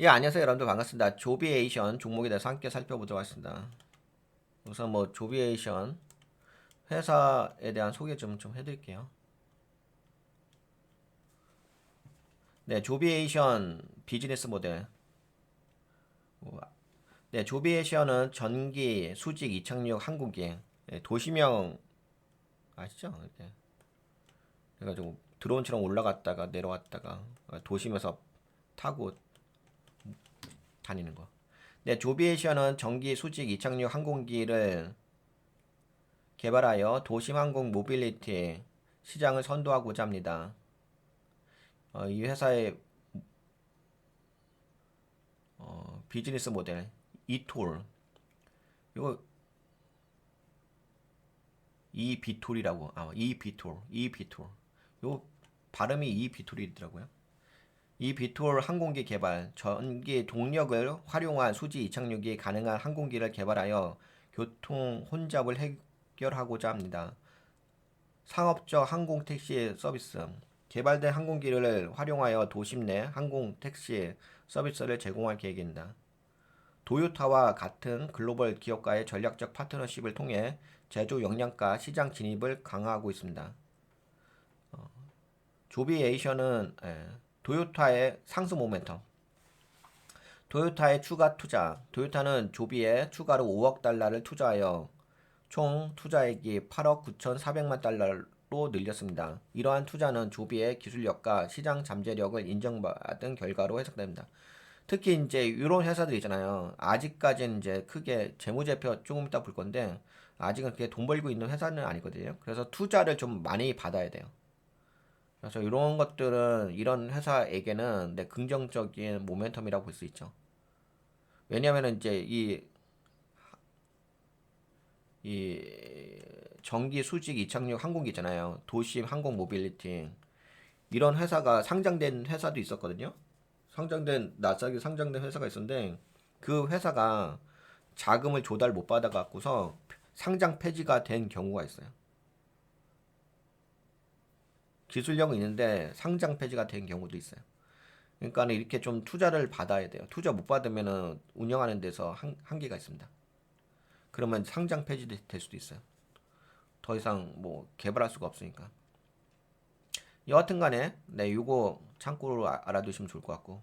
예, 안녕하세요 여러분들 반갑습니다. 조비에이션 종목에 대해서 함께 살펴보도록 하겠습니다. 우선 뭐 조비에이션 회사에 대한 소개 좀 해드릴게요. 네, 조비에이션 비즈니스 모델. 네, 조비에이션은 전기, 수직, 이착륙 항공기. 네, 도시명 아시죠? 네. 그래가지고 드론처럼 올라갔다가 내려왔다가 도심에서 타고 다니는 거. 네, 조비에이션은 전기, 수직, 이착륙 항공기를 개발하여 도심항공 모빌리티 시장을 선도하고자 합니다. 이 회사의 비즈니스 모델 이톨 이거 이비톨이라고 이비톨 요 발음이 이비톨이더라고요. 이비톨 항공기 개발 전기 동력을 활용한 수지 이착륙이 가능한 항공기를 개발하여 교통 혼잡을 해결하고자 합니다. 상업적 항공 택시 서비스 개발된 항공기를 활용하여 도심 내 항공 택시 서비스를 제공할 계획입니다. 도요타와 같은 글로벌 기업과의 전략적 파트너십을 통해 제조 역량과 시장 진입을 강화하고 있습니다. 조비에이션은 도요타의 상승 모멘텀, 도요타의 추가 투자, 도요타는 조비에 추가로 5억 달러를 투자하여 총 투자액이 8억 9,400만 달러로 늘렸습니다. 이러한 투자는 조비의 기술력과 시장 잠재력을 인정받은 결과로 해석됩니다. 특히 이제 이런 회사들 있잖아요. 아직까지는 이제 크게 재무제표 조금 이따 볼 건데 아직은 그렇게 돈 벌고 있는 회사는 아니거든요. 그래서 투자를 좀 많이 받아야 돼요. 그래서 이런 것들은 이런 회사에게는 긍정적인 모멘텀이라고 볼 수 있죠. 왜냐하면 이제 이 전기 수직 이착륙 항공기 있잖아요. 도심 항공 모빌리티 이런 회사가 상장된 회사도 있었거든요. 상장된 나스닥에 상장된 회사가 있었는데 그 회사가 자금을 조달 못 받아 갖고서 상장 폐지가 된 경우가 있어요. 기술력은 있는데 상장 폐지가 된 경우도 있어요. 그러니까 이렇게 좀 투자를 받아야 돼요. 투자 못 받으면은 운영하는 데서 한계가 있습니다. 그러면 상장 폐지될 수도 있어요. 더 이상 뭐 개발할 수가 없으니까. 여하튼 간에 요거 참고로 알아두시면 좋을 것 같고.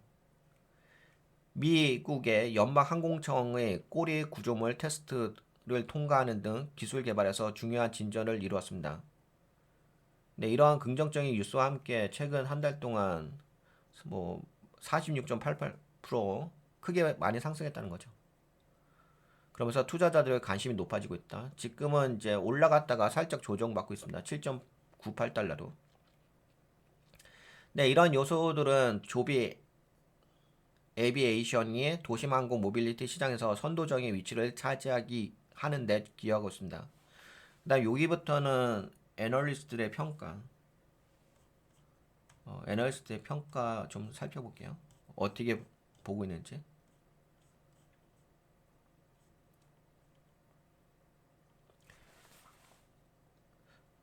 미국의 연방항공청의 꼬리 구조물 테스트를 통과하는 등 기술 개발에서 중요한 진전을 이루었습니다. 네, 이러한 긍정적인 뉴스와 함께 최근 한 달 동안 뭐 46.88% 크게 많이 상승했다는 거죠. 그러면서 투자자들의 관심이 높아지고 있다. 지금은 이제 올라갔다가 살짝 조정받고 있습니다. 7.98달러로. 네, 이런 요소들은 조비 에비에이션이 도심항공 모빌리티 시장에서 선도적인 위치를 차지하기 하는데 기여하고 있습니다. 그다음 여기부터는 애널리스트들의 평가, 애널리스트의 평가 좀 살펴볼게요. 어떻게 보고 있는지.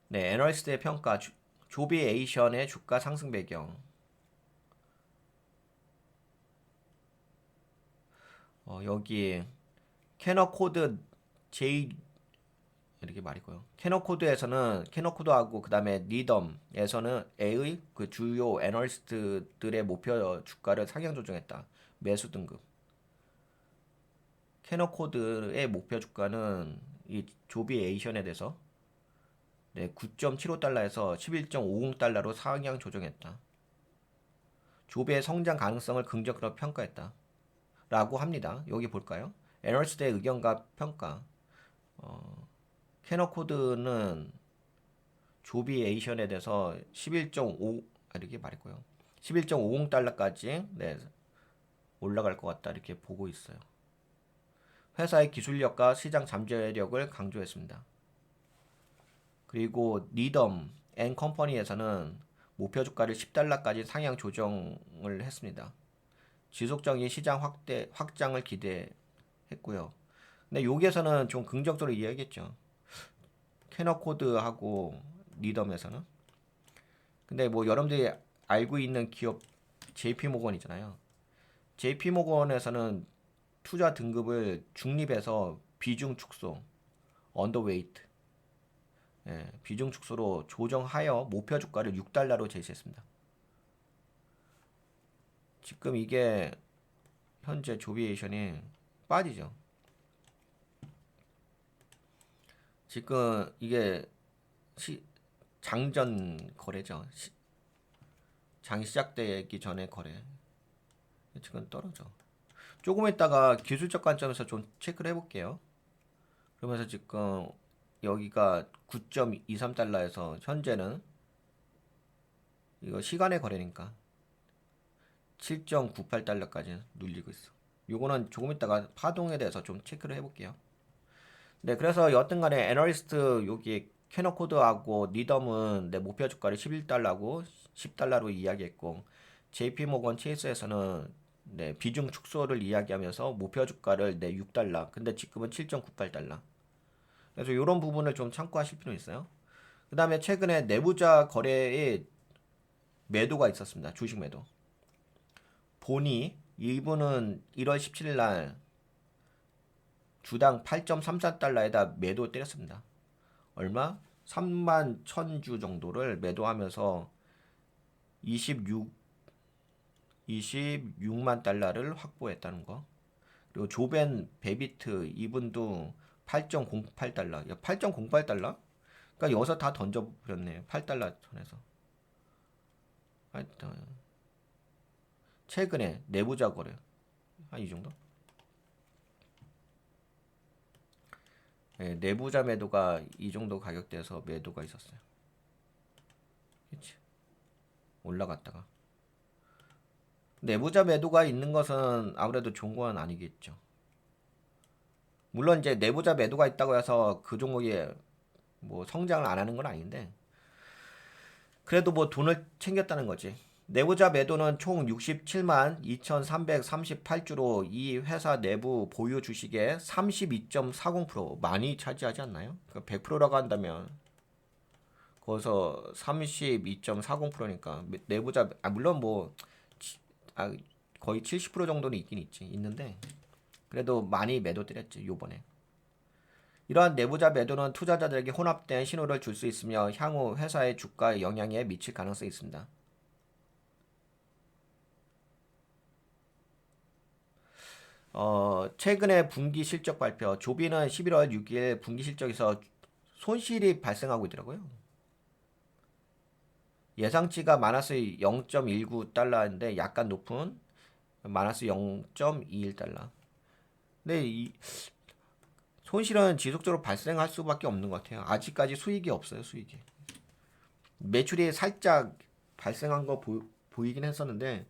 네, 애널리스트의 평가, 조비에이션의 주가 상승 배경. 여기 캐너코드 J 이렇게 말이고요. 캐너코드하고 그다음에 리덤에서는 A의 그 주요 애널리스트들의 목표 주가를 상향 조정했다. 매수 등급. 캐너코드의 목표 주가는 이 조비에이션에 대해서 9.75달러에서 11.50달러로 상향 조정했다. 조비의 성장 가능성을 긍정적으로 평가했다. 라고 합니다. 여기 볼까요? 애널리스트의 의견과 평가. 캐너코드는 조비에이션에 대해서 11.5 이렇게 말했고요. 11.50달러까지 올라갈 것 같다 이렇게 보고 있어요. 회사의 기술력과 시장 잠재력을 강조했습니다. 그리고 리덤 앤 컴퍼니에서는 목표 주가를 10달러까지 상향 조정을 했습니다. 지속적인 시장 확장을 기대했고요. 근데 여기에서는 좀 긍정적으로 이야기했죠. 캐너코드하고 리덤에서는. 근데 뭐 여러분들이 알고 있는 기업 JP 모건이잖아요. JP모건에서는 투자 등급을 중립에서 비중 축소, 언더웨이트, 비중 축소로 조정하여 목표 주가를 6달러로 제시했습니다. 지금 이게 현재 조비에이션이 빠지죠. 지금 이게 장전 거래죠. 장이 시작되기 전에 거래. 지금 떨어져. 조금 있다가 기술적 관점에서 좀 체크를 해볼게요. 그러면서 지금 여기가 9.23달러에서 현재는 이거 시간의 거래니까 7.98달러까지 눌리고 있어. 요거는 조금 있다가 파동에 대해서 좀 체크를 해볼게요. 네, 그래서 여튼간에 애널리스트 여기 캐너코드하고 니덤은 내 목표 주가를 11달러고 10달러로 이야기했고, JP모건 체이스에서는 네, 비중 축소를 이야기하면서 목표 주가를 내 6달러. 근데 지금은 7.98달러. 그래서 이런 부분을 좀 참고하실 필요 있어요. 그 다음에 최근에 내부자 거래에 매도가 있었습니다. 주식 매도. 보니 이분은 1월 17일 날 주당 8.34달러에다 매도 때렸습니다. 얼마? 3만 1000주 정도를 매도하면서 26만 달러를 확보했다는 거. 그리고 조벤 베비트 이분도 8.08달러. 8.08달러? 그러니까 여기서 다 던져버렸네. 8달러 선에서. 하여튼 최근에 내부자 거래. 한 이 정도? 네, 내부자 매도가 이 정도 가격대에서 매도가 있었어요. 그치? 올라갔다가. 내부자 매도가 있는 것은 아무래도 좋은 건 아니겠죠. 물론 이제 내부자 매도가 있다고 해서 그 종목이 뭐 성장을 안 하는 건 아닌데, 그래도 뭐 돈을 챙겼다는 거지. 내부자 매도는 총 67만 2,338주로 이 회사 내부 보유 주식의 32.40% 많이 차지하지 않나요? 그러니까 100%라고 한다면 거기서 32.40%니까 내부자 물론 뭐 거의 70% 정도는 있는데 그래도 많이 매도 때렸지 요번에. 이러한 내부자 매도는 투자자들에게 혼합된 신호를 줄 수 있으며 향후 회사의 주가에 영향에 미칠 가능성이 있습니다. 최근에 분기 실적 발표, 조비는 11월 6일 분기 실적에서 손실이 발생하고 있더라고요. 예상치가 마이너스 0.19달러인데 약간 높은 마이너스 0.21달러. 근데 이 손실은 지속적으로 발생할 수밖에 없는 것 같아요. 아직까지 수익이 없어요, 수익이. 매출이 살짝 발생한 거 보이긴 했었는데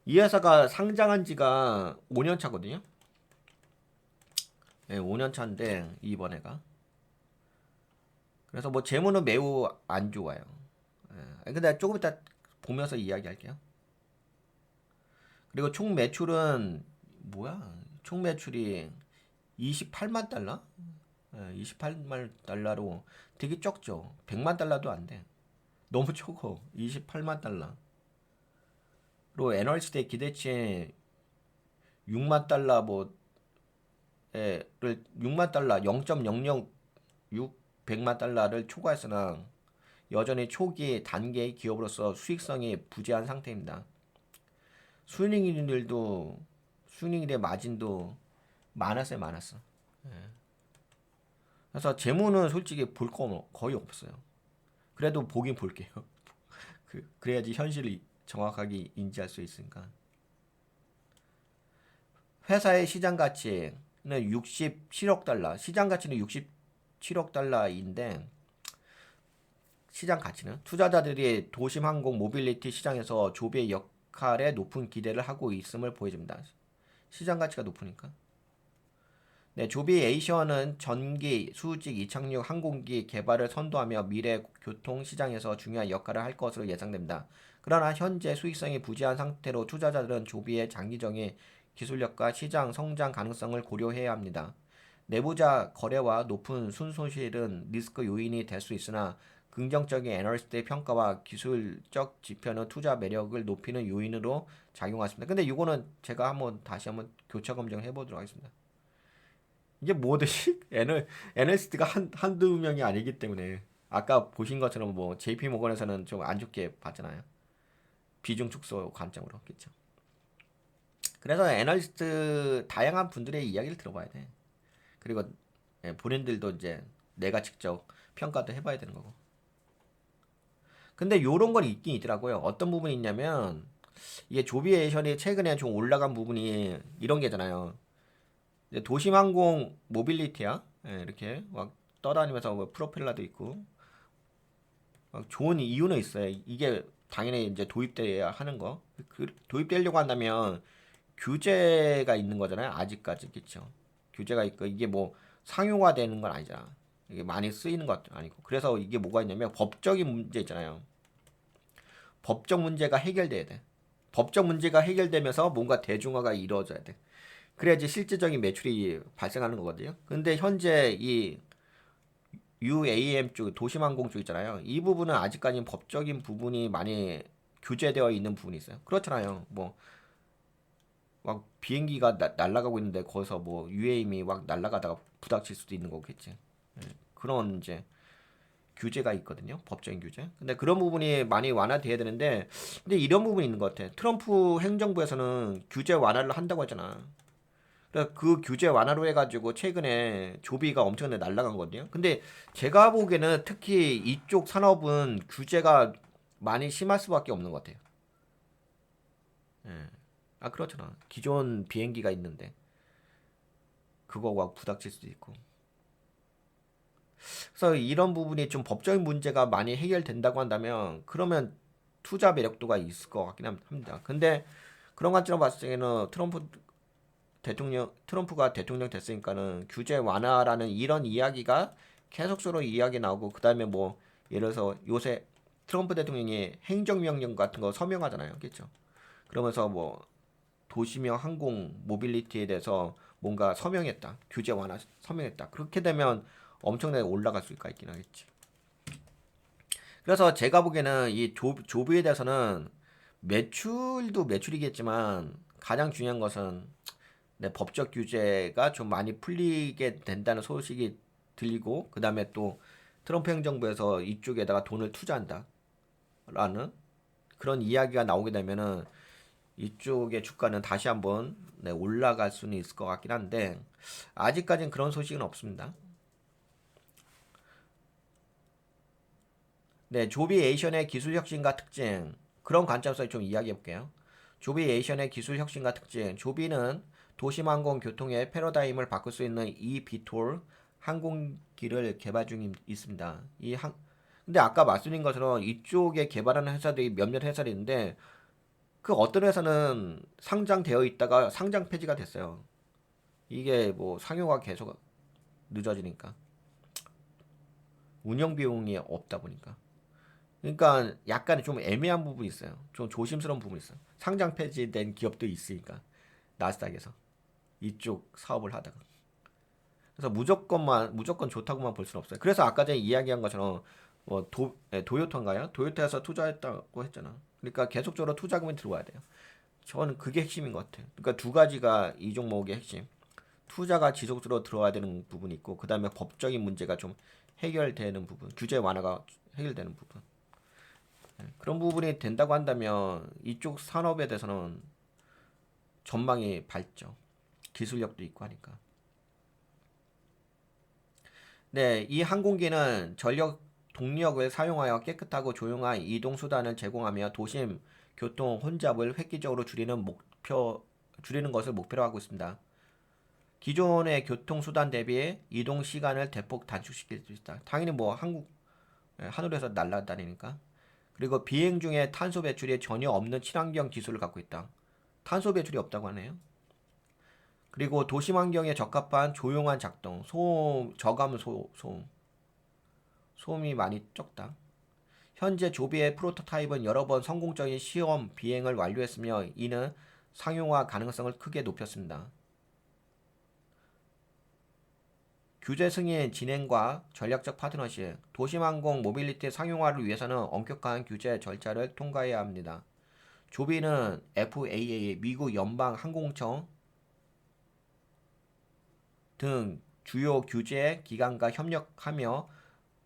이 회사가 상장한 지가 5년 차거든요. 네, 5년 차인데 이번에가. 그래서 뭐 재무는 매우 안 좋아요. 근데 조금 이따 보면서 이야기할게요. 그리고 총 매출은 뭐야? 총 매출이 28만 달러? 28만 달러로 되게 적죠. 100만 달러도 안 돼. 너무 적어. 28만 달러. 로 애널리스트의 기대치 6만 달러 뭐를 6만 달러 0.006 100만 달러를 초과했으나 여전히 초기 단계의 기업으로서 수익성이 부재한 상태입니다. 수익률의 마진도 많았어요. 그래서 재무는 솔직히 볼 거 거의 없어요. 그래도 보긴 볼게요. 그래야지 현실을 정확하게 인지할 수 있으니까. 회사의 시장 가치는 67억 달러. 시장 가치는 67억 달러인데 시장 가치는 투자자들이 도심 항공 모빌리티 시장에서 조비의 역할에 높은 기대를 하고 있음을 보여줍니다. 시장 가치가 높으니까. 네, 조비 에이션은 전기, 수직, 이착륙 항공기 개발을 선도하며 미래 교통 시장에서 중요한 역할을 할 것으로 예상됩니다. 그러나 현재 수익성이 부재한 상태로 투자자들은 조비의 장기적인 기술력과 시장 성장 가능성을 고려해야 합니다. 내부자 거래와 높은 순손실은 리스크 요인이 될 수 있으나 긍정적인 애널리스트의 평가와 기술적 지표는 투자 매력을 높이는 요인으로 작용했습니다. 근데 이거는 제가 다시 한번 교차 검증해 보도록 하겠습니다. 이게 뭐듯이 애널리스트가 한두 명이 아니기 때문에 아까 보신 것처럼 뭐 JP 모건에서는 좀 안 좋게 봤잖아요. 비중 축소 관점으로. 그렇죠. 그래서 애널리스트 다양한 분들의 이야기를 들어봐야 돼. 그리고 본인들도 이제 내가 직접 평가도 해봐야 되는 거고. 근데 요런 건 있긴 있더라고요. 어떤 부분이 있냐면 이게 조비에이션이 최근에 좀 올라간 부분이 이런 게잖아요. 이제 도심항공 모빌리티야. 이렇게 막 떠다니면서 뭐 프로펠러도 있고 막 좋은 이유는 있어요. 이게 당연히 이제 도입돼야 하는 거. 도입되려고 한다면 규제가 있는 거잖아요. 아직까지 그렇죠. 규제가 있고 이게 뭐 상용화되는 건 아니잖아. 이게 많이 쓰이는 것도 아니고. 그래서 이게 뭐가 있냐면 법적인 문제 있잖아요. 법적 문제가 해결돼야 돼. 법적 문제가 해결되면서 뭔가 대중화가 이루어져야 돼. 그래야지 실질적인 매출이 발생하는 거거든요. 근데 현재 이 UAM 쪽, 도심항공 쪽 있잖아요. 이 부분은 아직까지는 법적인 부분이 많이 규제되어 있는 부분이 있어요. 그렇잖아요. 뭐 막 비행기가 날아가고 있는데 거기서 뭐 UAM이 막 날아가다가 부닥칠 수도 있는 거겠지. 그런 이제 규제가 있거든요. 법적인 규제. 근데 그런 부분이 많이 완화돼야 되는데, 근데 이런 부분이 있는 것 같아. 트럼프 행정부에서는 규제 완화를 한다고 했잖아. 그래서 그 규제 완화로 해가지고 최근에 조비가 엄청나게 날아간 거거든요. 근데 제가 보기에는 특히 이쪽 산업은 규제가 많이 심할 수밖에 없는 것 같아요. 예. 아, 그렇잖아. 기존 비행기가 있는데 그거 막 부닥칠 수도 있고. 그래서 이런 부분이 좀 법적인 문제가 많이 해결된다고 한다면 그러면 투자 매력도가 있을 것 같긴 합니다. 근데 그런 관점으로 봤을 때는 트럼프가 대통령 됐으니까는 규제 완화라는 이런 이야기가 계속적으로 이야기 나오고 그다음에 뭐 예를 들어서 요새 트럼프 대통령이 행정명령 같은 거 서명하잖아요. 그렇죠? 그러면서 뭐 도시명 항공 모빌리티에 대해서 뭔가 서명했다. 규제 완화 서명했다. 그렇게 되면 엄청나게 올라갈 수가 있긴 하겠지. 그래서 제가 보기에는 이 조비에 대해서는 매출도 매출이겠지만 가장 중요한 것은 법적 규제가 좀 많이 풀리게 된다는 소식이 들리고 그 다음에 또 트럼프 행정부에서 이쪽에다가 돈을 투자한다라는 그런 이야기가 나오게 되면은 이쪽의 주가는 다시 한번 올라갈 수는 있을 것 같긴 한데 아직까지는 그런 소식은 없습니다. 네, 조비에이션의 기술 혁신과 특징 그런 관점에서 좀 이야기해 볼게요. 조비에이션의 기술 혁신과 특징 조비는 도심항공 교통의 패러다임을 바꿀 수 있는 eVTOL 항공기를 개발 중에 있습니다. 근데 아까 말씀드린 것처럼 이쪽에 개발하는 회사들이 몇몇 회사들이 있는데 그 어떤 회사는 상장되어 있다가 상장 폐지가 됐어요. 이게 뭐 상용화 계속 늦어지니까 운영 비용이 없다 보니까. 그러니까 약간 좀 애매한 부분이 있어요. 좀 조심스러운 부분이 있어요. 상장 폐지된 기업도 있으니까 나스닥에서 이쪽 사업을 하다가. 그래서 무조건 좋다고만 볼 수는 없어요. 그래서 아까 전에 이야기한 것처럼 도요타인가요? 도요타에서 투자했다고 했잖아. 그러니까 계속적으로 투자금이 들어와야 돼요. 저는 그게 핵심인 것 같아요. 그러니까 두 가지가 이 종목의 핵심. 투자가 지속적으로 들어와야 되는 부분이 있고, 그 다음에 법적인 문제가 좀 해결되는 부분, 규제 완화가 해결되는 부분. 그런 부분이 된다고 한다면 이쪽 산업에 대해서는 전망이 밝죠. 기술력도 있고 하니까. 네, 이 항공기는 전력 동력을 사용하여 깨끗하고 조용한 이동 수단을 제공하며 도심 교통 혼잡을 획기적으로 줄이는 것을 목표로 하고 있습니다. 기존의 교통 수단 대비 이동 시간을 대폭 단축시킬 수 있다. 당연히 뭐 하늘에서 날아다니니까. 그리고 비행 중에 탄소 배출이 전혀 없는 친환경 기술을 갖고 있다. 탄소 배출이 없다고 하네요. 그리고 도심 환경에 적합한 조용한 작동, 소음이 많이 적다. 현재 조비의 프로토타입은 여러 번 성공적인 시험 비행을 완료했으며 이는 상용화 가능성을 크게 높였습니다. 규제 승인 진행과 전략적 파트너십. 도심항공 모빌리티 상용화를 위해서는 엄격한 규제 절차를 통과해야 합니다. 조비는 FAA, 미국 연방 항공청 등 주요 규제 기관과 협력하며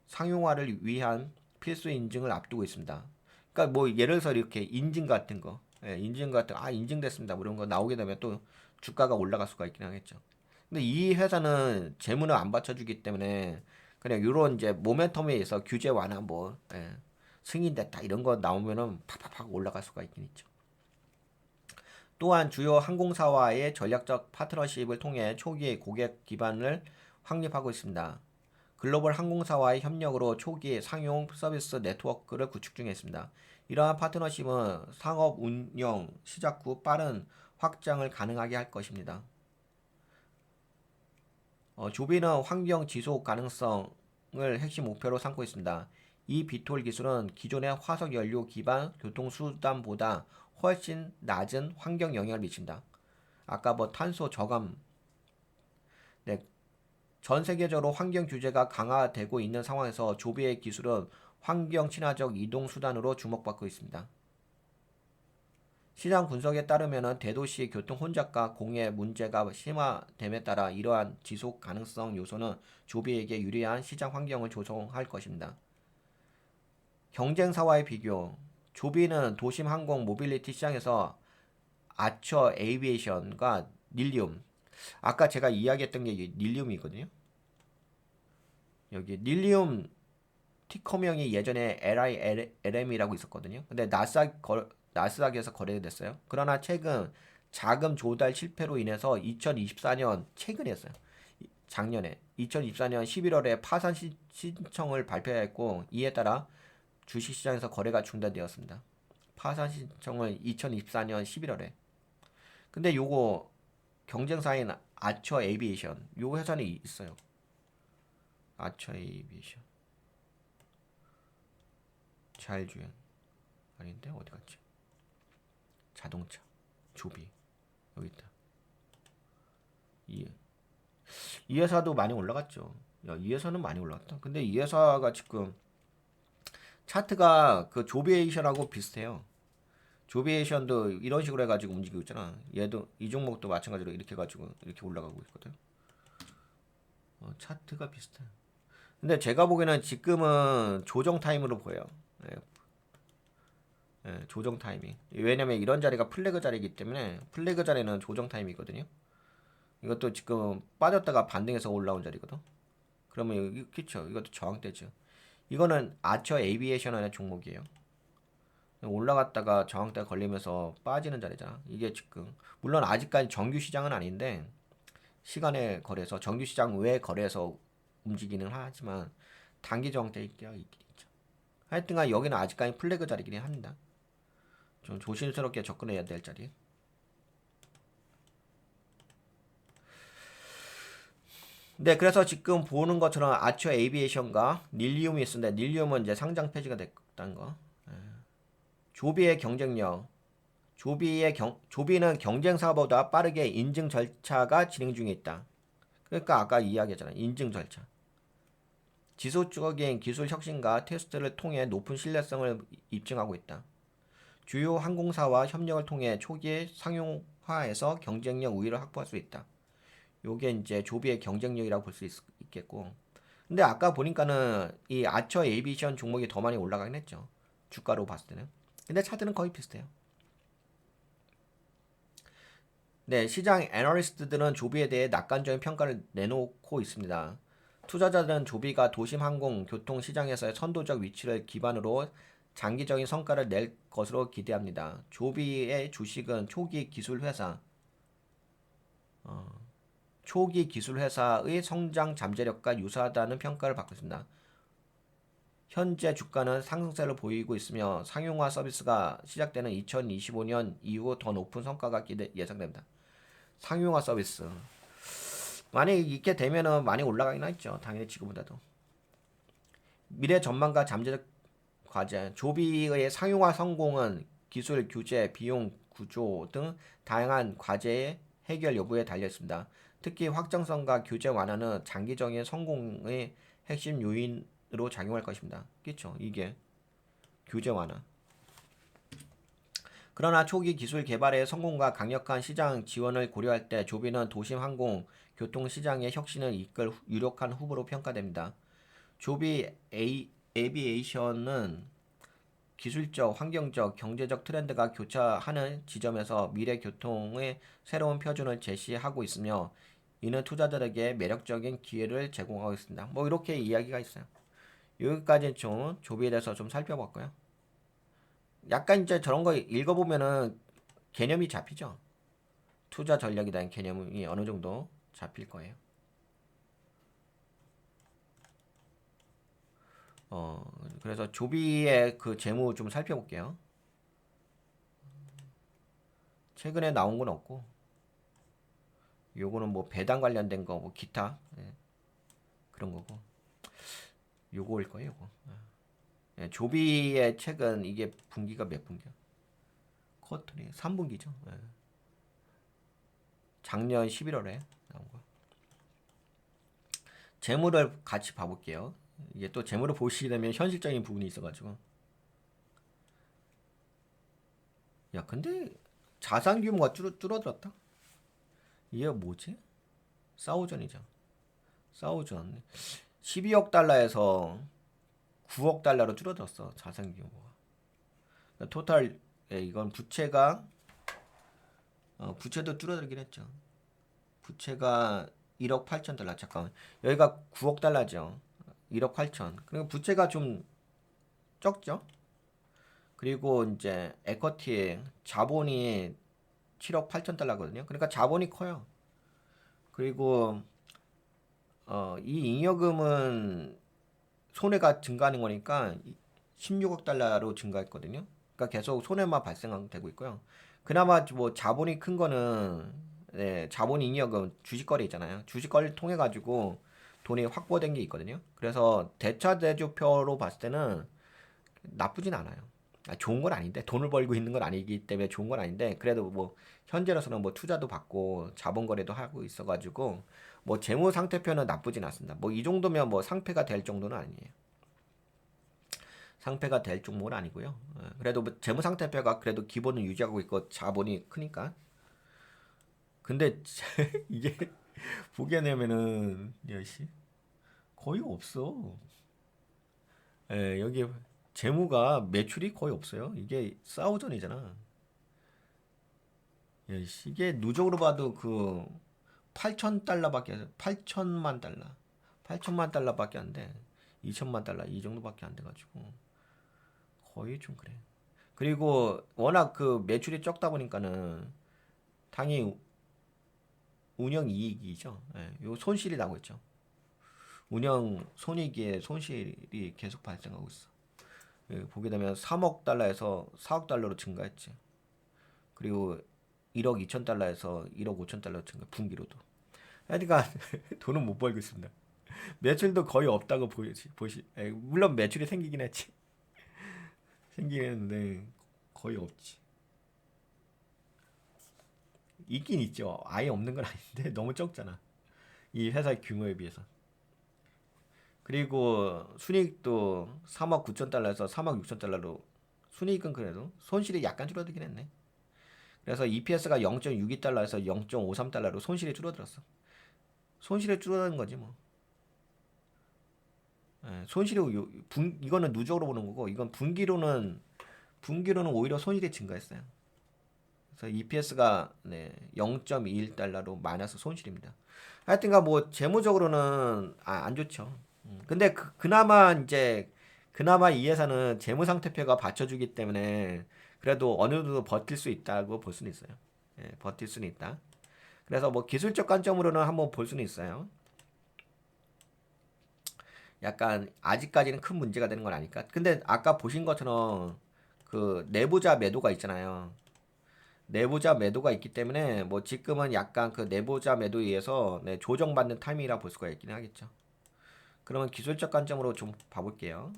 상용화를 위한 필수 인증을 앞두고 있습니다. 그러니까 뭐 예를 들어서 이렇게 인증 같은 거, 인증 같은 인증됐습니다. 뭐 이런 거 나오게 되면 또 주가가 올라갈 수가 있긴 하겠죠. 근데 이 회사는 재무는 안 받쳐주기 때문에 그냥 이런 이제 모멘텀에 의해서 규제 완화 뭐 승인됐다 이런 거 나오면은 팍팍팍 올라갈 수가 있긴 있죠. 또한 주요 항공사와의 전략적 파트너십을 통해 초기에 고객 기반을 확립하고 있습니다. 글로벌 항공사와의 협력으로 초기 상용 서비스 네트워크를 구축 중에 있습니다. 이러한 파트너십은 상업 운영 시작 후 빠른 확장을 가능하게 할 것입니다. 조비는 환경 지속 가능성을 핵심 목표로 삼고 있습니다. 이 비톨 기술은 기존의 화석 연료 기반 교통수단보다 훨씬 낮은 환경 영향을 미친다. 아까 뭐 탄소 저감, 네, 전 세계적으로 환경 규제가 강화되고 있는 상황에서 조비의 기술은 환경 친화적 이동 수단으로 주목받고 있습니다. 시장 분석에 따르면 대도시 교통 혼잡과 공해 문제가 심화됨에 따라 이러한 지속 가능성 요소는 조비에게 유리한 시장 환경을 조성할 것입니다. 경쟁사와의 비교. 조비는 도심 항공 모빌리티 시장에서 아처 에이비에이션과 닐리움. 아까 제가 이야기했던 게 닐리움이거든요. 여기 닐리움 티커명이 예전에 LILM이라고 있었거든요. 근데 나스닥에서 거래됐어요. 그러나 최근 자금 조달 실패로 인해서 2024년 최근에 했어요. 작년에 2024년 11월에 파산 신청을 발표했고 이에 따라 주식시장에서 거래가 중단되었습니다. 파산 신청을 2024년 11월에. 근데 요거 경쟁사인 아처 에이비에이션 요 회사는 있어요. 아처 에이비에이션 자율주행 아닌데 어디 갔지? 자동차 조비 여기 있다. 이 회사도 많이 올라갔죠. 이 회사는 많이 올라갔다. 근데 이 회사가 지금 차트가 그 조비에이션하고 비슷해요. 조비에이션도 이런 식으로 해가지고 움직이고 있잖아. 얘도 이 종목도 마찬가지로 이렇게 해가지고 이렇게 올라가고 있거든. 차트가 비슷해. 근데 제가 보기에는 지금은 조정 타임으로 보여요. 조정 타이밍. 왜냐면 이런 자리가 플래그 자리이기 때문에 플래그 자리는 조정 타임이거든요. 이것도 지금 빠졌다가 반등해서 올라온 자리거든. 그러면 이거 그쵸? 이것도 저항대죠. 이거는 아처 에이비에이션의 종목이에요. 올라갔다가 저항대 걸리면서 빠지는 자리잖아. 이게 지금 물론 아직까지 정규 시장은 아닌데 시간의 거래에서 정규 시장 외 거래에서 움직이는 하지만 단기 저항대 있긴 있죠. 하여튼간 여기는 아직까지 플래그 자리긴 합니다. 좀 조심스럽게 접근해야 될 자리. 네, 그래서 지금 보는 것처럼 아처 에이비에이션과 닐리움이 있는데 닐리움은 이제 상장 폐지가 됐다는 거. 조비의 경쟁력. 조비는 경쟁사보다 빠르게 인증 절차가 진행 중에 있다. 그러니까 아까 이야기했잖아. 인증 절차. 지속적인 기술 혁신과 테스트를 통해 높은 신뢰성을 입증하고 있다. 주요 항공사와 협력을 통해 초기 상용화에서 경쟁력 우위를 확보할 수 있다. 요게 이제 조비의 경쟁력이라고 볼 수 있겠고. 근데 아까 보니까는 이 아처 에이비에이션 종목이 더 많이 올라가긴 했죠. 주가로 봤을 때는. 근데 차트는 거의 비슷해요. 네, 시장 애널리스트들은 조비에 대해 낙관적인 평가를 내놓고 있습니다. 투자자들은 조비가 도심 항공 교통 시장에서의 선도적 위치를 기반으로 장기적인 성과를 낼 것으로 기대합니다. 조비의 주식은 초기 기술 회사의 성장 잠재력과 유사하다는 평가를 받고 있습니다. 현재 주가는 상승세를 보이고 있으며 상용화 서비스가 시작되는 2025년 이후 더 높은 성과가 예상됩니다. 상용화 서비스 만약에 있게 되면은 많이 올라가긴 하죠. 당연히 지금보다도. 미래 전망과 잠재적 과제. 조비의 상용화 성공은 기술, 규제, 비용, 구조 등 다양한 과제의 해결 여부에 달려 있습니다. 특히 확정성과 규제 완화는 장기적인 성공의 핵심 요인으로 작용할 것입니다. 그렇죠? 이게 규제 완화. 그러나 초기 기술 개발의 성공과 강력한 시장 지원을 고려할 때 조비는 도심 항공 교통 시장의 혁신을 이끌 유력한 후보로 평가됩니다. 조비 에비에이션은 기술적, 환경적, 경제적 트렌드가 교차하는 지점에서 미래 교통의 새로운 표준을 제시하고 있으며 이는 투자자들에게 매력적인 기회를 제공하고 있습니다. 뭐 이렇게 이야기가 있어요. 여기까지 좀 조비에 대해서 좀 살펴봤고요. 약간 이제 저런 거 읽어보면은 개념이 잡히죠. 투자 전략에 대한 개념이 어느 정도 잡힐 거예요. 그래서 조비의 그 재무 좀 살펴볼게요. 최근에 나온 건 없고, 요거는 뭐 배당 관련된 거, 뭐 기타 그런 거고, 요거일 거예요. 요거. 조비의 책은 이게 분기가 몇 분기야? 쿼터리 3분기죠. 작년 11월에 나온 거. 재무를 같이 봐볼게요. 이게 또 재무를 보시게 되면 현실적인 부분이 있어가지고. 야, 근데 자산 규모가 줄어들었다? 이게 뭐지? 사우전이죠. 사우전. 12억 달러에서 9억 달러로 줄어들었어. 자산 규모가. 그러니까 토탈, 이건 부채가, 부채도 줄어들긴 했죠. 부채가 1억 8천 달러. 잠깐만. 여기가 9억 달러죠. 1억 8천. 그리고 부채가 좀 적죠? 그리고 이제 에쿼티 자본이 7억 8천 달러거든요. 그러니까 자본이 커요. 그리고 이 잉여금은 손해가 증가하는 거니까 16억 달러로 증가했거든요. 그러니까 계속 손해만 발생되고 있고요. 그나마 뭐 자본이 큰 거는 자본 잉여금 주식거래 있잖아요. 주식거래를 통해 가지고 돈이 확보된 게 있거든요. 그래서 대차대조표로 봤을 때는 나쁘진 않아요. 좋은 건 아닌데 돈을 벌고 있는 건 아니기 때문에 좋은 건 아닌데 그래도 뭐 현재로서는 뭐 투자도 받고 자본 거래도 하고 있어가지고 뭐 재무 상태표는 나쁘진 않습니다. 뭐 이 정도면 뭐 상패가 될 정도는 아니에요. 상패가 될 종목은 아니고요. 그래도 뭐 재무 상태표가 그래도 기본은 유지하고 있고 자본이 크니까. 근데 이게 보게 되면은 여시 거의 없어. 여기 재무가 매출이 거의 없어요. 이게 사우전이잖아. 이게 누적으로 봐도 그 8천 달러밖에 8천만 달러 8천만 달러밖에 안 돼. 2천만 달러 이 정도밖에 안 돼가지고 거의 좀 그래. 그리고 워낙 그 매출이 적다 보니까는 당연히 운영 이익이죠. 요 손실이 나고 있죠. 운영 손익에 손실이 계속 발생하고 있어. 보게 되면 3억 달러에서 4억 달러로 증가했지. 그리고 1억 2천 달러에서 1억 5천 달러 증가 분기로도. 그러니까 돈은 못 벌고 있습니다. 매출도 거의 없다고 물론 매출이 생기긴 했지. 생기긴 했는데 거의 없지. 있긴 있죠. 아예 없는 건 아닌데 너무 적잖아. 이 회사 규모에 비해서. 그리고 순이익도 3억 9천 달러에서 3억 6천 달러로 순이익은 그래도 손실이 약간 줄어들긴 했네. 그래서 EPS가 0.62달러에서 0.53달러로 손실이 줄어들었어. 손실이 줄어드는 거지 뭐. 손실이 이거는 누적으로 보는 거고 이건 분기로는 오히려 손실이 증가했어요. 그래서 EPS가 0.21달러로 마이너스 손실입니다. 하여튼가 뭐 재무적으로는 안 좋죠. 근데 그나마 이 회사는 재무 상태표가 받쳐주기 때문에 그래도 어느 정도 버틸 수 있다고 볼 수는 있어요. 버틸 수는 있다. 그래서 뭐 기술적 관점으로는 한번 볼 수는 있어요. 약간 아직까지는 큰 문제가 되는 건 아닐까. 근데 아까 보신 것처럼 그 내부자 매도가 있잖아요. 내부자 매도가 있기 때문에 뭐 지금은 약간 그 내부자 매도에 의해서 조정받는 타이밍이라 볼 수가 있긴 하겠죠. 그러면 기술적 관점으로 좀 봐볼게요.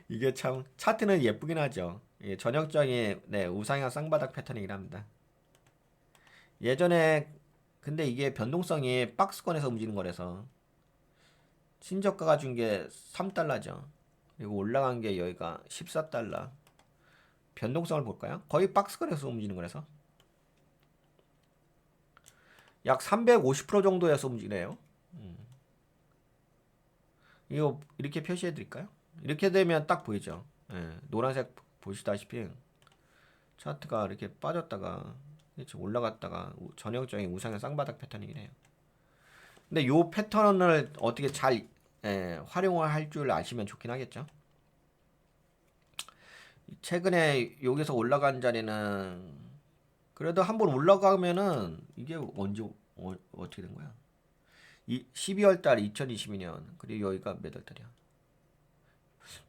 이게 참 차트는 예쁘긴 하죠. 전형적인 우상향 쌍바닥 패턴이긴 합니다. 예전에 근데 이게 변동성이 박스권에서 움직이는 거라서 신저가가 준 게 3달러죠. 그리고 올라간 게 여기가 14달러. 변동성을 볼까요? 거의 박스권에서 움직이는 거라서 약 350% 정도에서 움직이네요. 이거 이렇게 표시해 드릴까요? 이렇게 되면 딱 보이죠. 예, 노란색 보시다시피 차트가 이렇게 빠졌다가 올라갔다가 전형적인 우상의 쌍바닥 패턴이긴 해요. 근데 요 패턴을 어떻게 잘 활용을 할 줄 아시면 좋긴 하겠죠. 최근에 여기서 올라간 자리는 그래도 한번 올라가면은 이게 언제 어떻게 된 거야? 12월 달 2022년 그리고 여기가 몇 월 달이야?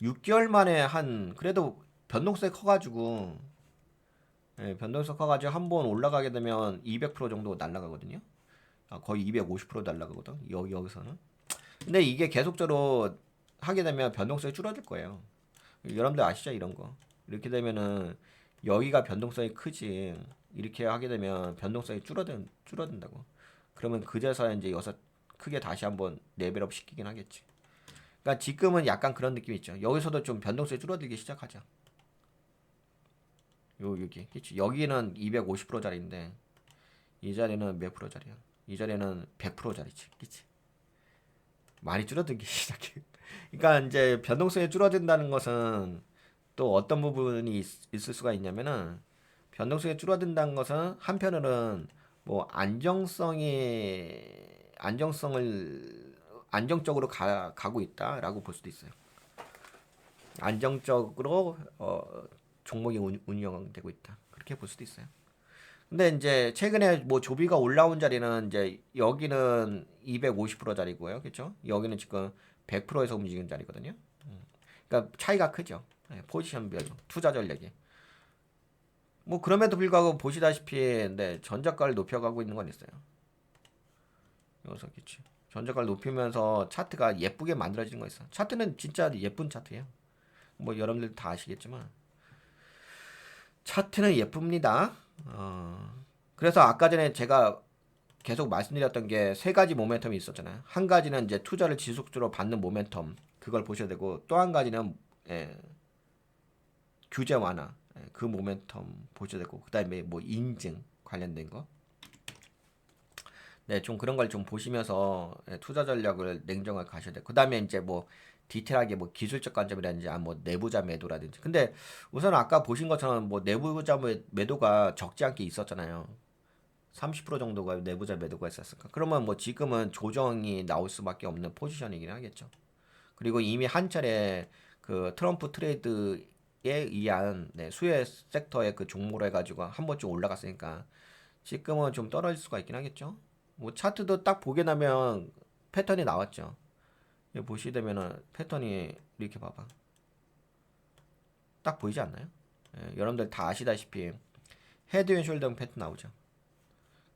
6개월 만에 한 그래도 변동성이 커가지고 변동성 커가지고 한번 올라가게 되면 200% 정도 날아가거든요. 거의 250% 날아가거든. 여기서는. 근데 이게 계속적으로 하게 되면 변동성이 줄어들 거예요. 여러분들 아시죠? 이런 거. 이렇게 되면은 여기가 변동성이 크지. 이렇게 하게 되면 변동성이 줄어든다고. 그러면 그제서야 이제 여기서 크게 다시 한번 레벨업 시키긴 하겠지. 그러니까 지금은 약간 그런 느낌이 있죠. 여기서도 좀 변동성이 줄어들기 시작하죠. 여기 그치? 여기는 250%짜리인데 이 자리는 몇 프로짜리야? 이 자리는 100%짜리지, 그치? 많이 줄어들기 시작해. 그러니까 이제 변동성이 줄어든다는 것은 또 어떤 부분이 있을 수가 있냐면은 변동성이 줄어든다는 것은 한편으로는 뭐 안정성을 안정적으로 가고 있다라고 볼 수도 있어요. 안정적으로 종목이 운영되고 있다. 그렇게 볼 수도 있어요. 근데 이제 최근에 뭐 조비가 올라온 자리는 이제 여기는 250%짜리고요. 그렇죠? 여기는 지금 100%에서 움직이는 자리거든요. 그러니까 차이가 크죠. 포지션별로 투자 전략이. 뭐 그럼에도 불구하고 보시다시피 네, 전자가를 높여가고 있는 건 있어요. 여기서 그치. 전자가를 높이면서 차트가 예쁘게 만들어지는 거 있어. 차트는 진짜 예쁜 차트예요. 뭐 여러분들 다 아시겠지만 차트는 예쁩니다. 그래서 아까 전에 제가 계속 말씀드렸던 게 세 가지 모멘텀이 있었잖아요. 한 가지는 이제 투자를 지속적으로 받는 모멘텀 그걸 보셔야 되고 또 한 가지는 규제 완화 그 모멘텀 보셔야 되고 그다음에 뭐 인증 관련된 거. 네, 좀 그런 걸 좀 보시면서 투자 전략을 냉정하게 가셔야 돼요. 그다음에 이제 뭐 디테일하게 뭐 기술적 관점이라든지 뭐 내부자 매도라든지. 근데 우선 아까 보신 것처럼 뭐 내부자 매도가 적지 않게 있었잖아요. 30% 정도가 내부자 매도가 있었을까? 그러면 뭐 지금은 조정이 나올 수밖에 없는 포지션이긴 하겠죠. 그리고 이미 한 차례 그 트럼프 트레이드에 의한 수혜 섹터의 그 종목으로 해가지고 한 번쯤 올라갔으니까 지금은 좀 떨어질 수가 있긴 하겠죠. 뭐 차트도 딱 보게 나면 패턴이 나왔죠. 여기 보시되면은 패턴이 이렇게 봐봐. 딱 보이지 않나요? 여러분들 다 아시다시피 헤드 앤 숄더 패턴 나오죠.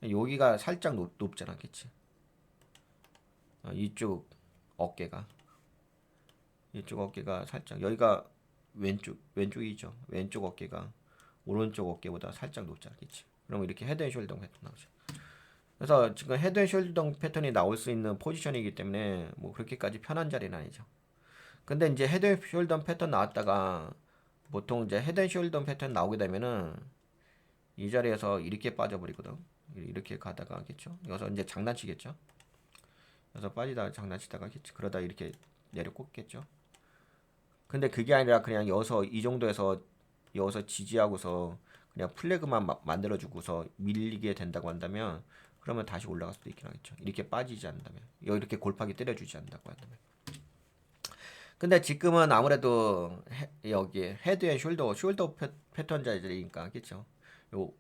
여기가 살짝 높잖아, 그치? 이쪽 어깨가 살짝 여기가 왼쪽이죠. 왼쪽 어깨가 오른쪽 어깨보다 살짝 높잖아, 그치? 그러면 이렇게 헤드 앤 숄더 패턴 나오죠. 그래서 지금 헤드 앤 숄더 패턴이 나올 수 있는 포지션이기 때문에 뭐 그렇게까지 편한 자리는 아니죠. 근데 이제 헤드 앤 숄더 패턴 나왔다가 보통 이제 헤드 앤 숄더 패턴 나오게 되면은 이 자리에서 이렇게 빠져버리거든. 이렇게 가다가 하겠죠. 여기서 이제 장난치겠죠. 그래서 빠지다가 장난치다가 하겠죠. 그러다 이렇게 내려 꽂겠죠. 근데 그게 아니라 그냥 여기서 이 정도에서 여기서 지지하고서 그냥 플래그만 만들어주고서 밀리게 된다고 한다면 그러면 다시 올라갈 수도 있긴 하겠죠. 이렇게 빠지지 않는다면 여기 이렇게 골파기 때려주지 않는다고 한다면. 근데 지금은 아무래도 여기 헤드 앤 숄더 패턴 자리니까 그렇죠. 요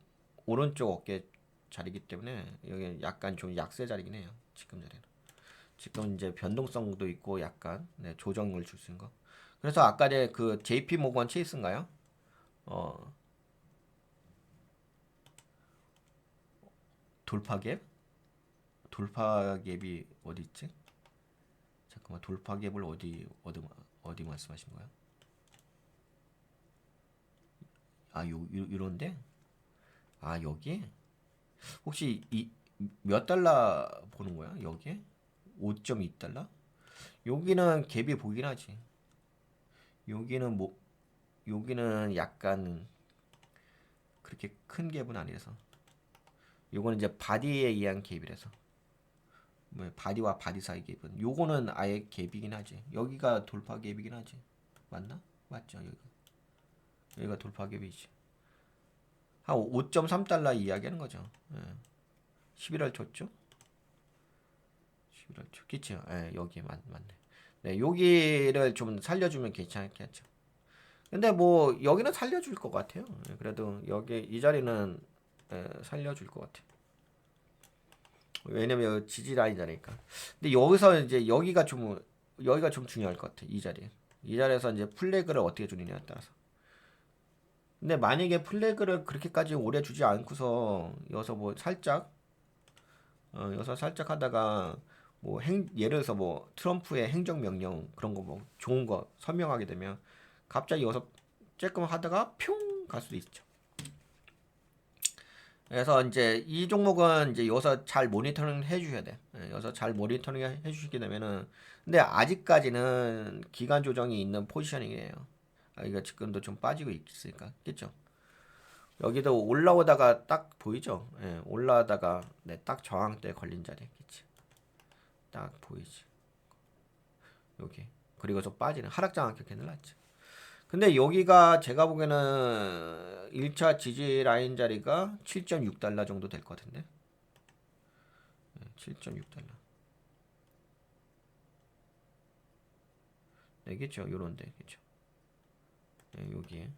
오른쪽 어깨 자리기 때문에 여기 약간 좀 약세 자리긴 해요. 지금 자리는. 지금 이제 변동성도 있고 약간 조정을 줄 수 있는 거. 그래서 아까 그 JP 모건 체이스인가요? 어, 돌파갭? 돌파갭이 어디 있지? 잠깐만 돌파갭을 어디 말씀하신 거야? 요런데? 아 여기? 혹시 이 몇 달러 보는 거야? 여기에 5.2달러? 여기는 갭이 보긴 하지. 여기는 뭐 여기는 약간 그렇게 큰 갭은 아니라서. 요거는 이제 바디에 의한 갭이라서. 뭐 바디와 바디 사이 갭은 요거는 아예 갭이긴 하지. 여기가 돌파 갭이긴 하지. 맞나? 맞죠, 여기가 돌파 갭이지. 한 5.3달러 이야기하는 거죠. 예. 11월 줬죠? 11월 초. 그쵸? 예, 여기 맞네. 네, 여기를 좀 살려주면 괜찮겠죠. 근데 뭐 여기는 살려줄 것 같아요. 예, 그래도 여기 이 자리는 살려줄 것 같아요. 왜냐면 지지 라인이니까. 근데 여기서 이제 여기가 좀 중요할 것 같아. 이 자리. 이 자리에서 이제 플래그를 어떻게 주느냐에 따라서. 근데 만약에 플래그를 그렇게까지 오래 주지 않고서 여기서 뭐 살짝 여기서 살짝 하다가 뭐 예를 들어서 뭐 트럼프의 행정명령 그런 거 뭐 좋은 거 설명하게 되면 갑자기 여기서 조금 하다가 평 갈 수도 있죠. 그래서 이제 이 종목은 이제 여기서 잘 모니터링 해주셔야 돼. 여기서 잘 모니터링 해주시게 되면은 근데 아직까지는 기간 조정이 있는 포지셔닝이에요. 이거 지금도 좀 빠지고 있으니까, 그죠? 여기도 올라오다가 딱 보이죠? 예, 올라오다가 네, 딱 저항대 걸린 자리, 그치? 딱 보이지? 여기. 그리고 좀 빠지는 하락장악 견을 났지. 근데 여기가 제가 보기에는 1차 지지 라인 자리가 7.6달러 정도 될 것 같은데. 7.6달러. 네겠죠. 요런데. 그죠. 네, 여기에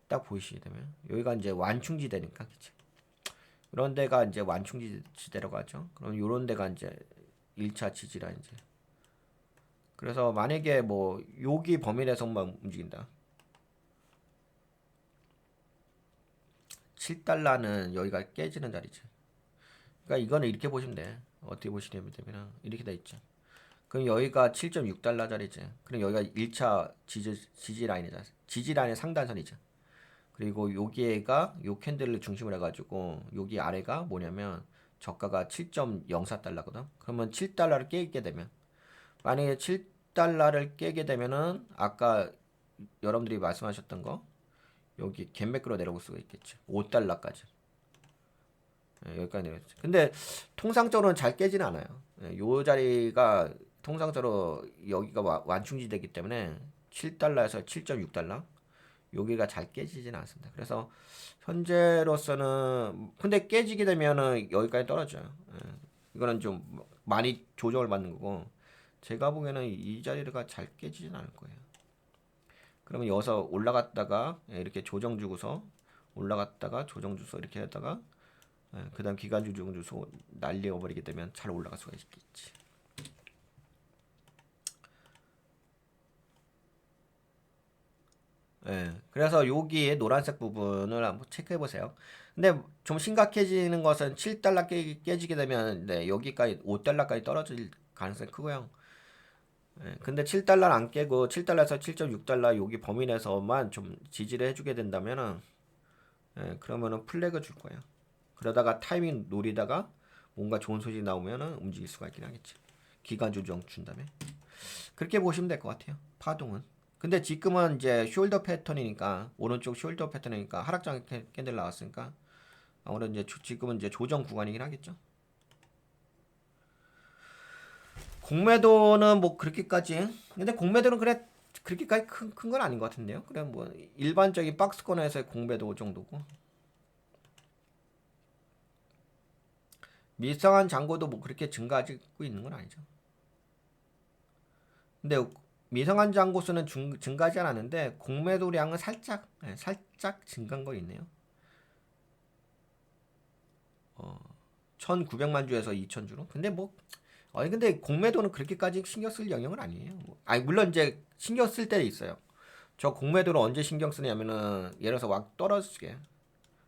딱 보이시게 되면 여기가 이제 완충지대니까 그치. 이런 데가 이제 완충지대라고 하죠. 그럼 요런 데가 이제 1차 지지라 이제. 그래서 만약에 뭐 여기 범위 내에서만 움직인다. 7달러는 여기가 깨지는 자리지. 그러니까 이거는 이렇게 보시면 돼. 어떻게 보시냐면 되면 이렇게 돼 있죠. 그럼 여기가 7.6달러짜리지. 그럼 여기가 1차 지지 라인이잖아. 지지 라인의 상단선이죠. 그리고 여기가 요 캔들을 중심으로 해가지고 여기 아래가 뭐냐면 저가가 7.04달러거든. 그러면 7달러를 깨게 되면 만약에 7달러를 깨게 되면은 아까 여러분들이 말씀하셨던 거 여기 갭매크로 내려올 수가 있겠지. 5달러까지. 여기까지 내려왔지. 근데 통상적으로는 잘 깨지는 않아요. 요 자리가 통상적으로 여기가 완충지대이기 때문에 7달러에서 7.6달러 여기가 잘 깨지진 않습니다. 그래서 현재로서는 근데 깨지게 되면은 여기까지 떨어져요. 이거는 좀 많이 조정을 받는 거고 제가 보기에는 이 자리가 잘 깨지진 않을 거예요. 그러면 여기서 올라갔다가 이렇게 조정 주고서 올라갔다가 조정 주소 이렇게 하다가 그다음 기간 조정 주소 날려버리게 되면 잘 올라갈 수가 있겠지. 그래서 여기에 노란색 부분을 한번 체크해 보세요. 근데 좀 심각해지는 것은 7달러 깨지게 되면 네, 여기까지 5달러까지 떨어질 가능성이 크고요. 근데 7달러를 안 깨고 7달러에서 7.6달러 여기 범위 내에서만 좀 지지를 해주게 된다면은 그러면은 플래그 줄 거야. 그러다가 타이밍 노리다가 뭔가 좋은 소식이 나오면은 움직일 수가 있긴 하겠지. 기간 조정 준 다음에. 그렇게 보시면 될 것 같아요. 파동은. 근데 지금은 이제 숄더 패턴이니까 오른쪽 숄더 패턴이니까 하락장 캔들 나왔으니까 아무래도 이제 지금은 이제 조정 구간이긴 하겠죠. 공매도는 뭐 그렇게까지 근데 공매도는 그래 그렇게까지 큰 건 아닌 것 같은데요. 그래 뭐 일반적인 박스권에서의 공매도 정도고 밀성한 잔고도 뭐 그렇게 증가하고 있는 건 아니죠. 근데 미성한 잔고 수는 증가하지 않았는데 공매도량은 살짝 증가한 거 있네요. 1,900만 주에서 2,000 주로. 근데 뭐 아니 근데 공매도는 그렇게까지 신경 쓸 영역은 아니에요. 아니 물론 이제 신경 쓸 때 있어요. 저 공매도를 언제 신경 쓰냐면은 예를 들어서 막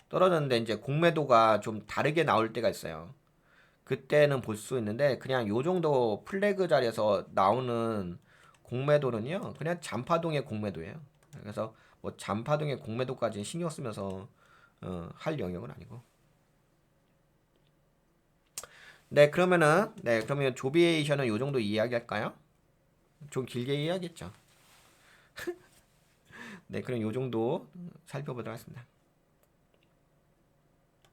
떨어졌는데 이제 공매도가 좀 다르게 나올 때가 있어요. 그때는 볼 수 있는데 그냥 요 정도 플래그 자리에서 나오는 공매도는요. 그냥 잔파동의 공매도예요. 그래서 뭐 잔파동의 공매도까지 신경 쓰면서 할 영역은 아니고. 네, 그러면 조비에이션은 요 정도 이야기할까요? 좀 길게 이야기했죠. 네, 그럼 요 정도 살펴보도록 하겠습니다.